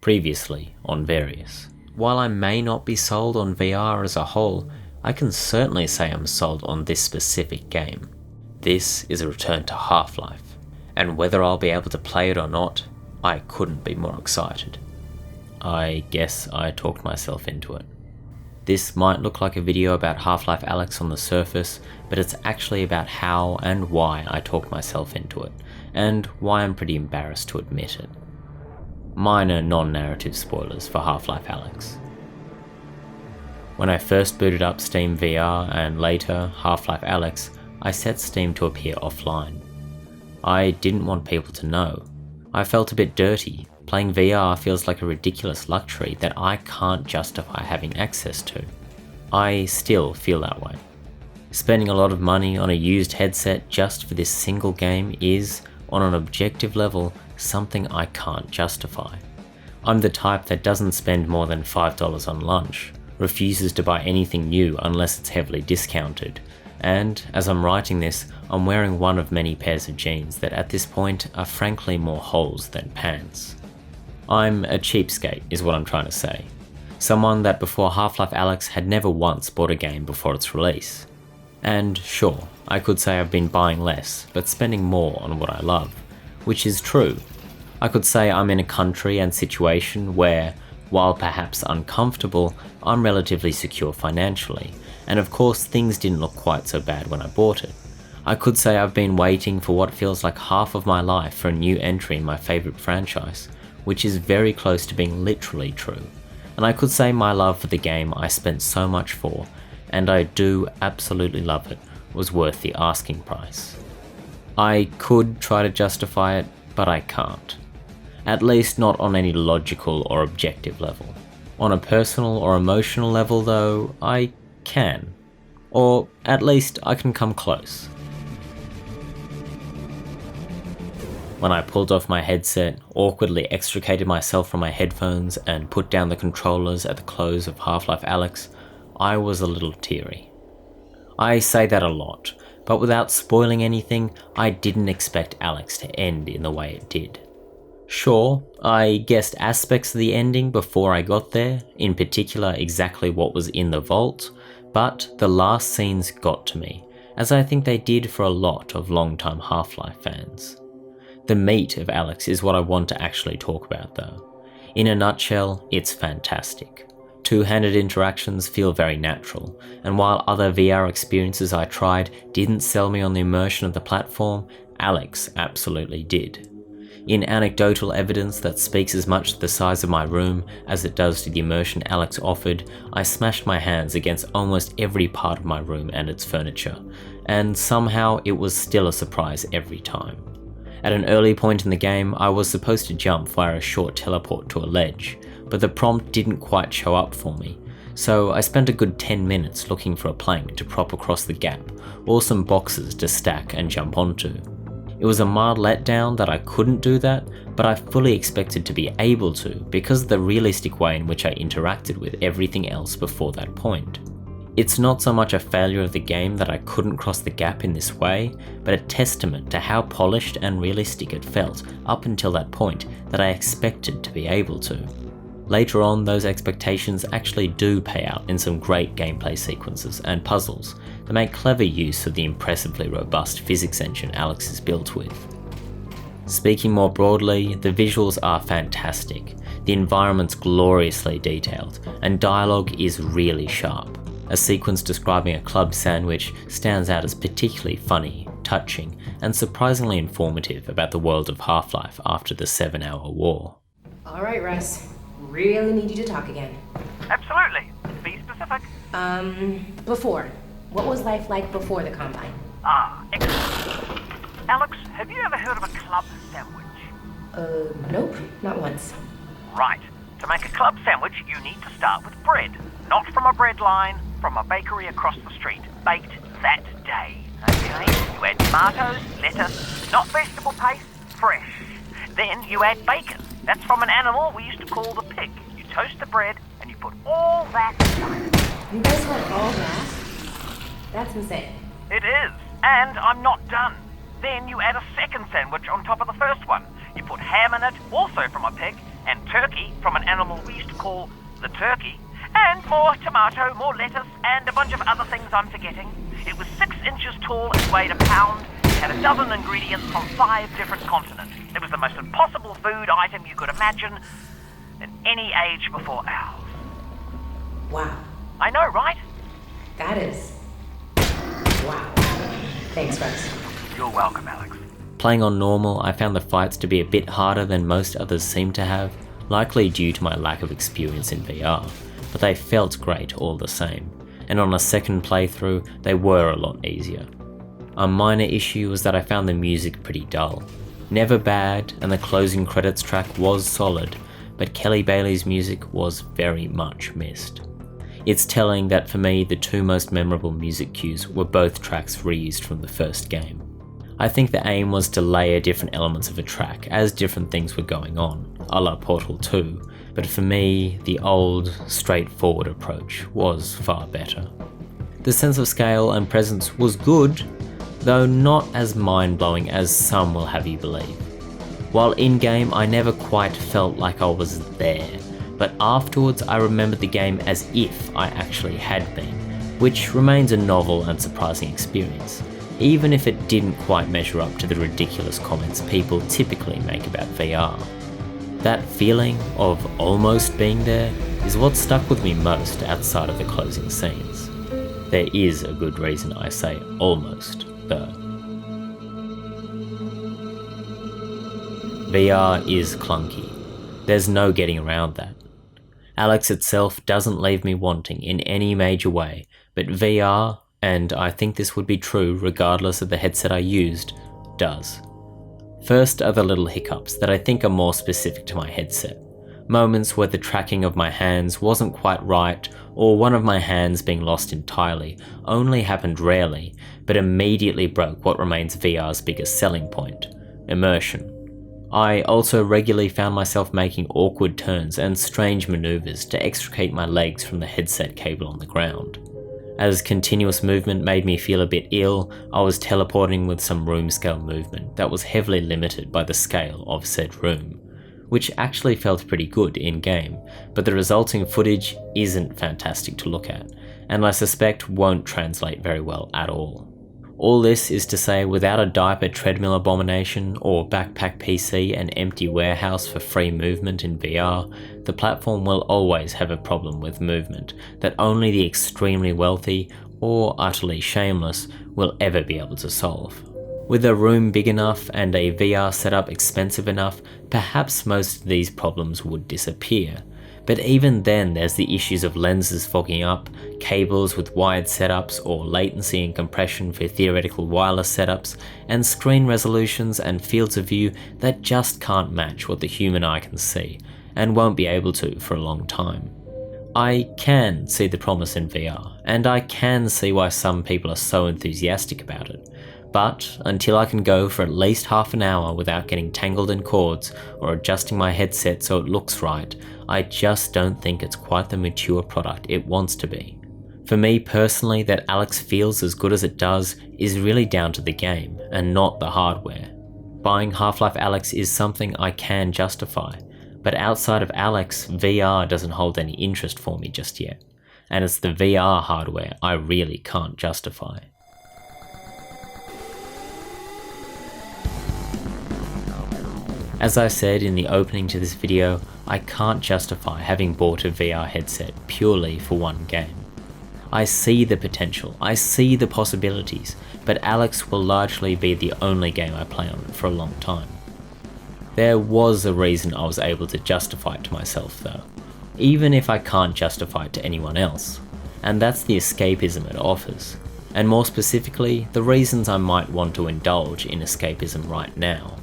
previously on Various. While I may not be sold on VR as a whole, I can certainly say I'm sold on this specific game. This is a return to Half-Life, and whether I'll be able to play it or not, I couldn't be more excited. I guess I talked myself into it. This might look like a video about Half-Life Alyx on the surface, but it's actually about how and why I talked myself into it, and why I'm pretty embarrassed to admit it. Minor non-narrative spoilers for Half-Life Alyx. When I first booted up Steam VR and later Half-Life Alyx, I set Steam to appear offline. I didn't want people to know. I felt a bit dirty. Playing VR feels like a ridiculous luxury that I can't justify having access to. I still feel that way. Spending a lot of money on a used headset just for this single game is, on an objective level, something I can't justify. I'm the type that doesn't spend more than $5 on lunch, refuses to buy anything new unless it's heavily discounted, and as I'm writing this, I'm wearing one of many pairs of jeans that at this point are frankly more holes than pants. I'm a cheapskate is what I'm trying to say. Someone that before Half-Life Alyx had never once bought a game before its release. And sure, I could say I've been buying less, but spending more on what I love, which is true. I could say I'm in a country and situation where, while perhaps uncomfortable, I'm relatively secure financially, and of course things didn't look quite so bad when I bought it. I could say I've been waiting for what feels like half of my life for a new entry in my favourite franchise, which is very close to being literally true. And I could say my love for the game I spent so much for, and I do absolutely love it, was worth the asking price. I could try to justify it, but I can't. At least not on any logical or objective level. On a personal or emotional level though, I can. Or at least I can come close. When I pulled off my headset, awkwardly extricated myself from my headphones, and put down the controllers at the close of Half-Life Alyx, I was a little teary. I say that a lot, but without spoiling anything, I didn't expect Alyx to end in the way it did. Sure, I guessed aspects of the ending before I got there, in particular exactly what was in the vault, but the last scenes got to me, as I think they did for a lot of long-time Half-Life fans. The meat of Alyx is what I want to actually talk about though. In a nutshell, it's fantastic. Two-handed interactions feel very natural, and while other VR experiences I tried didn't sell me on the immersion of the platform, Alyx absolutely did. In anecdotal evidence that speaks as much to the size of my room as it does to the immersion Alyx offered, I smashed my hands against almost every part of my room and its furniture, and somehow it was still a surprise every time. At an early point in the game, I was supposed to jump via a short teleport to a ledge, but the prompt didn't quite show up for me, so I spent a good 10 minutes looking for a plank to prop across the gap, or some boxes to stack and jump onto. It was a mild letdown that I couldn't do that, but I fully expected to be able to because of the realistic way in which I interacted with everything else before that point. It's not so much a failure of the game that I couldn't cross the gap in this way, but a testament to how polished and realistic it felt up until that point that I expected to be able to. Later on, those expectations actually do pay out in some great gameplay sequences and puzzles that make clever use of the impressively robust physics engine Alyx is built with. Speaking more broadly, the visuals are fantastic, the environment's gloriously detailed, and dialogue is really sharp. A sequence describing a club sandwich stands out as particularly funny, touching, and surprisingly informative about the world of Half-Life after the 7-hour war. Alright, Russ. Really need you to talk again. Absolutely. Be specific. Before. What was life like before the Combine? Excellent. Alyx, have you ever heard of a club sandwich? Nope. Not once. Right. To make a club sandwich, you need to start with bread. Not from a bread line, from a bakery across the street. Baked that day. Okay? You add tomatoes, lettuce, not vegetable paste, fresh. Then you add bacon. That's from an animal we used to call the pig. You toast the bread and you put all that in. You guys had all that? That's insane. It is. And I'm not done. Then you add a second sandwich on top of the first one. You put ham in it, also from a pig, and turkey from an animal we used to call the turkey, and more tomato, more lettuce, and a bunch of other things I'm forgetting. It was 6 inches tall and weighed a pound, had a dozen ingredients from 5 different continents. It was the most impossible food item you could imagine in any age before ours. Wow. I know, right? That is... wow. Thanks, Rex. You're welcome, Alex. Playing on normal, I found the fights to be a bit harder than most others seem to have, likely due to my lack of experience in VR, but they felt great all the same, and on a second playthrough, they were a lot easier. A minor issue was that I found the music pretty dull. Never bad, and the closing credits track was solid, but Kelly Bailey's music was very much missed. It's telling that for me, the 2 most memorable music cues were both tracks reused from the first game. I think the aim was to layer different elements of a track as different things were going on, a la Portal 2, but for me, the old, straightforward approach was far better. The sense of scale and presence was good, though not as mind-blowing as some will have you believe. While in-game, I never quite felt like I was there, but afterwards I remembered the game as if I actually had been, which remains a novel and surprising experience, even if it didn't quite measure up to the ridiculous comments people typically make about VR. That feeling of almost being there is what stuck with me most outside of the closing scenes. There is a good reason I say almost, though. VR is clunky. There's no getting around that. Alex itself doesn't leave me wanting in any major way, but VR, and I think this would be true regardless of the headset I used, does. First are the little hiccups that I think are more specific to my headset. Moments where the tracking of my hands wasn't quite right, or one of my hands being lost entirely, only happened rarely, but immediately broke what remains VR's biggest selling point: immersion. I also regularly found myself making awkward turns and strange maneuvers to extricate my legs from the headset cable on the ground. As continuous movement made me feel a bit ill, I was teleporting with some room scale movement that was heavily limited by the scale of said room, which actually felt pretty good in-game, but the resulting footage isn't fantastic to look at, and I suspect won't translate very well at all. All this is to say, without a diaper treadmill abomination or backpack PC and empty warehouse for free movement in VR, the platform will always have a problem with movement that only the extremely wealthy or utterly shameless will ever be able to solve. With a room big enough and a VR setup expensive enough, perhaps most of these problems would disappear. But even then, there's the issues of lenses fogging up, cables with wired setups or latency and compression for theoretical wireless setups, and screen resolutions and fields of view that just can't match what the human eye can see, and won't be able to for a long time. I can see the promise in VR, and I can see why some people are so enthusiastic about it. But until I can go for at least half an hour without getting tangled in cords or adjusting my headset so it looks right, I just don't think it's quite the mature product it wants to be. For me personally, that Alex feels as good as it does is really down to the game and not the hardware. Buying Half-Life Alyx is something I can justify, but outside of Alyx, VR doesn't hold any interest for me just yet, and it's the VR hardware I really can't justify. As I said in the opening to this video, I can't justify having bought a VR headset purely for one game. I see the potential, I see the possibilities, but Alyx will largely be the only game I play on it for a long time. There was a reason I was able to justify it to myself though, even if I can't justify it to anyone else, and that's the escapism it offers, and more specifically, the reasons I might want to indulge in escapism right now.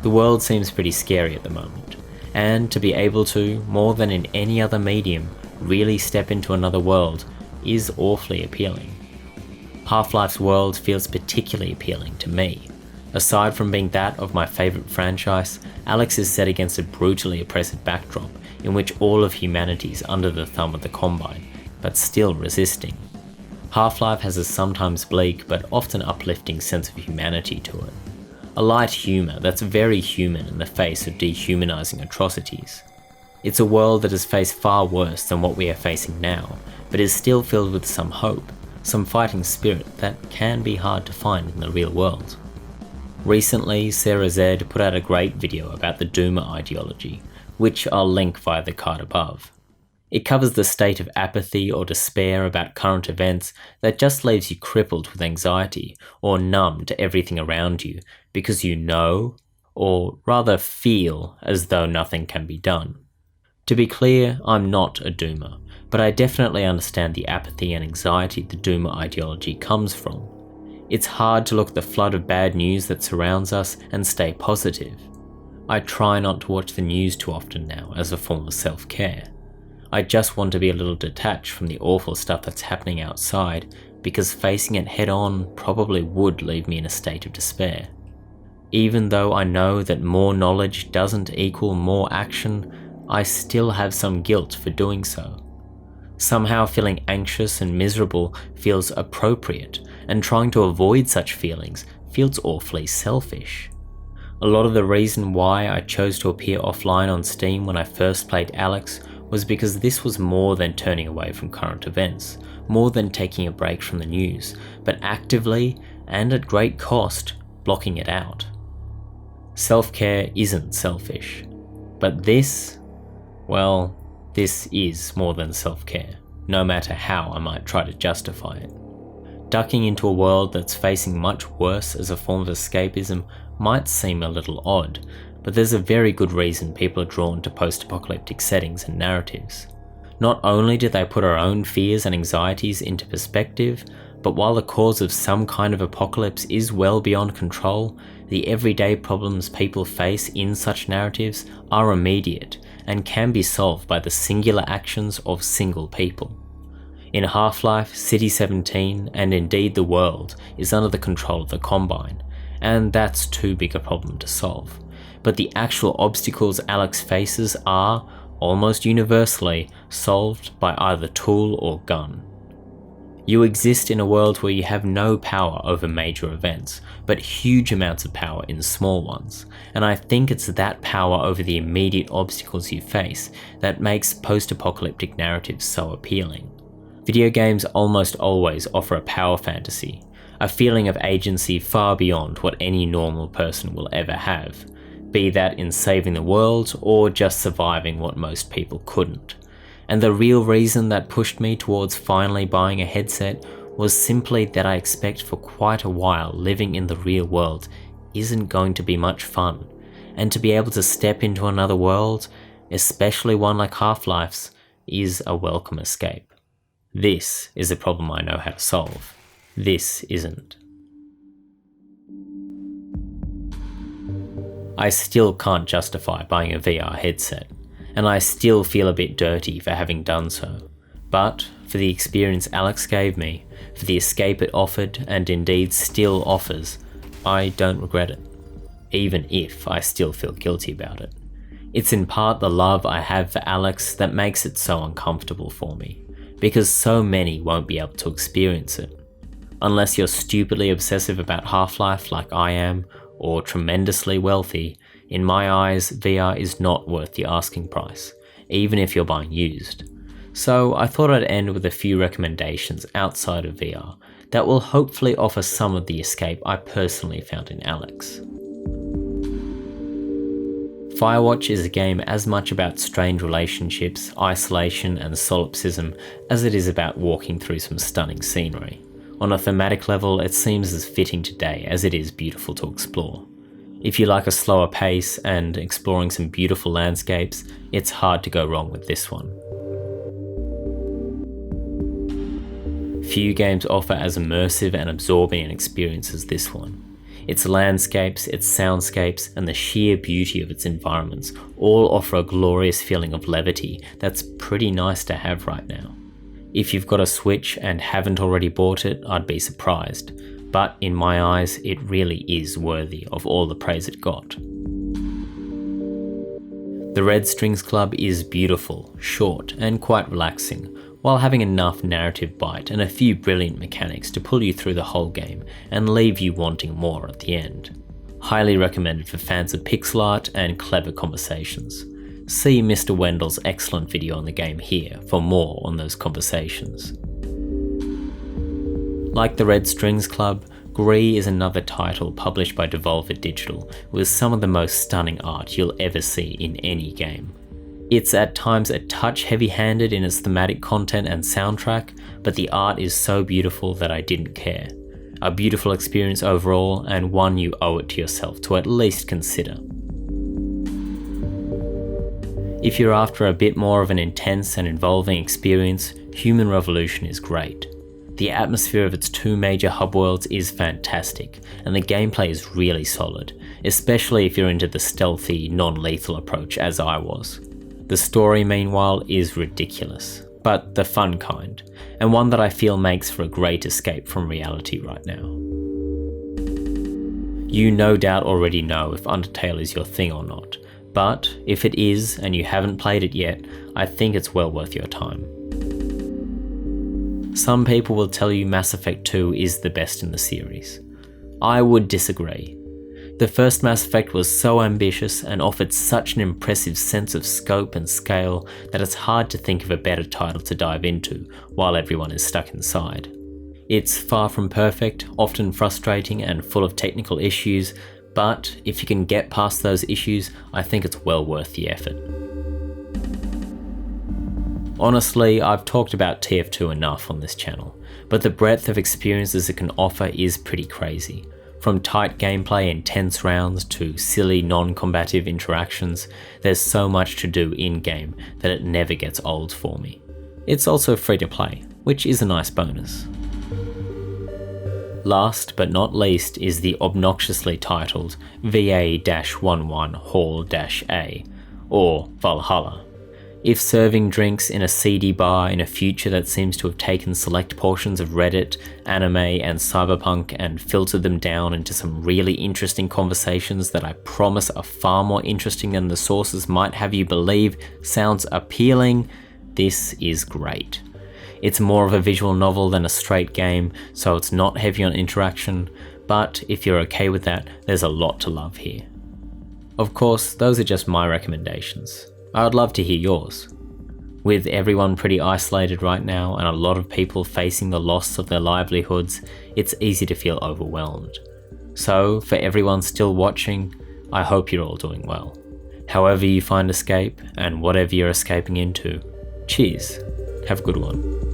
The world seems pretty scary at the moment, and to be able to, more than in any other medium, really step into another world is awfully appealing. Half-Life's world feels particularly appealing to me. Aside from being that of my favourite franchise, Alyx is set against a brutally oppressive backdrop in which all of humanity is under the thumb of the Combine, but still resisting. Half-Life has a sometimes bleak but often uplifting sense of humanity to it. A light humour that's very human in the face of dehumanising atrocities. It's a world that has faced far worse than what we are facing now, but is still filled with some hope, some fighting spirit that can be hard to find in the real world. Recently, Sarah Z put out a great video about the Doomer ideology, which I'll link via the card above. It covers the state of apathy or despair about current events that just leaves you crippled with anxiety or numb to everything around you because you know, or rather feel, as though nothing can be done. To be clear, I'm not a doomer, but I definitely understand the apathy and anxiety the doomer ideology comes from. It's hard to look at the flood of bad news that surrounds us and stay positive. I try not to watch the news too often now as a form of self-care. I just want to be a little detached from the awful stuff that's happening outside, because facing it head on probably would leave me in a state of despair. Even though I know that more knowledge doesn't equal more action, I still have some guilt for doing so. Somehow feeling anxious and miserable feels appropriate, and trying to avoid such feelings feels awfully selfish. A lot of the reason why I chose to appear offline on Steam when I first played Alex was because this was more than turning away from current events, more than taking a break from the news, but actively, and at great cost, blocking it out. Self-care isn't selfish, but this, well, this is more than self-care, no matter how I might try to justify it. Ducking into a world that's facing much worse as a form of escapism might seem a little odd, but there's a very good reason people are drawn to post-apocalyptic settings and narratives. Not only do they put our own fears and anxieties into perspective, but while the cause of some kind of apocalypse is well beyond control, the everyday problems people face in such narratives are immediate and can be solved by the singular actions of single people. In Half-Life, City 17, and indeed the world, is under the control of the Combine, and that's too big a problem to solve. But the actual obstacles Alex faces are, almost universally, solved by either tool or gun. You exist in a world where you have no power over major events, but huge amounts of power in small ones, and I think it's that power over the immediate obstacles you face that makes post-apocalyptic narratives so appealing. Video games almost always offer a power fantasy, a feeling of agency far beyond what any normal person will ever have, be that in saving the world or just surviving what most people couldn't. And the real reason that pushed me towards finally buying a headset was simply that I expect for quite a while living in the real world isn't going to be much fun, and to be able to step into another world, especially one like Half-Life's, is a welcome escape. This is a problem I know how to solve. This isn't. I still can't justify buying a VR headset, and I still feel a bit dirty for having done so. But for the experience Alex gave me, for the escape it offered and indeed still offers, I don't regret it, even if I still feel guilty about it. It's in part the love I have for Alex that makes it so uncomfortable for me, because so many won't be able to experience it. Unless you're stupidly obsessive about Half-Life like I am, or tremendously wealthy, in my eyes, VR is not worth the asking price, even if you're buying used. So I thought I'd end with a few recommendations outside of VR that will hopefully offer some of the escape I personally found in Alex. Firewatch is a game as much about strained relationships, isolation and solipsism as it is about walking through some stunning scenery. On a thematic level, it seems as fitting today as it is beautiful to explore. If you like a slower pace and exploring some beautiful landscapes, it's hard to go wrong with this one. Few games offer as immersive and absorbing an experience as this one. Its landscapes, its soundscapes, and the sheer beauty of its environments all offer a glorious feeling of levity that's pretty nice to have right now. If you've got a Switch and haven't already bought it, I'd be surprised, but in my eyes, it really is worthy of all the praise it got. The Red Strings Club is beautiful, short, and quite relaxing, while having enough narrative bite and a few brilliant mechanics to pull you through the whole game and leave you wanting more at the end. Highly recommended for fans of pixel art and clever conversations. See Mr. Wendell's excellent video on the game here for more on those conversations. Like the Red Strings Club, Gris is another title published by Devolver Digital with some of the most stunning art you'll ever see in any game. It's at times a touch heavy-handed in its thematic content and soundtrack, but the art is so beautiful that I didn't care. A beautiful experience overall, and one you owe it to yourself to at least consider. If you're after a bit more of an intense and involving experience, Human Revolution is great. The atmosphere of its two major hub worlds is fantastic, and the gameplay is really solid, especially if you're into the stealthy, non-lethal approach as I was. The story, meanwhile, is ridiculous, but the fun kind, and one that I feel makes for a great escape from reality right now. You no doubt already know if Undertale is your thing or not, but if it is and you haven't played it yet, I think it's well worth your time. Some people will tell you Mass Effect 2 is the best in the series. I would disagree. The first Mass Effect was so ambitious and offered such an impressive sense of scope and scale that it's hard to think of a better title to dive into while everyone is stuck inside. It's far from perfect, often frustrating and full of technical issues, but if you can get past those issues, I think it's well worth the effort. Honestly, I've talked about TF2 enough on this channel, but the breadth of experiences it can offer is pretty crazy. From tight gameplay and tense rounds to silly non-combative interactions, there's so much to do in-game that it never gets old for me. It's also free to play, which is a nice bonus. Last but not least is the obnoxiously titled VA-11 Hall-A, or Valhalla. If serving drinks in a seedy bar in a future that seems to have taken select portions of Reddit, anime, and cyberpunk and filtered them down into some really interesting conversations that I promise are far more interesting than the sources might have you believe sounds appealing, this is great. It's more of a visual novel than a straight game, so it's not heavy on interaction, but if you're okay with that, there's a lot to love here. Of course, those are just my recommendations. I'd love to hear yours. With everyone pretty isolated right now and a lot of people facing the loss of their livelihoods, it's easy to feel overwhelmed. So, for everyone still watching, I hope you're all doing well. However you find escape, and whatever you're escaping into, cheers. Have a good one.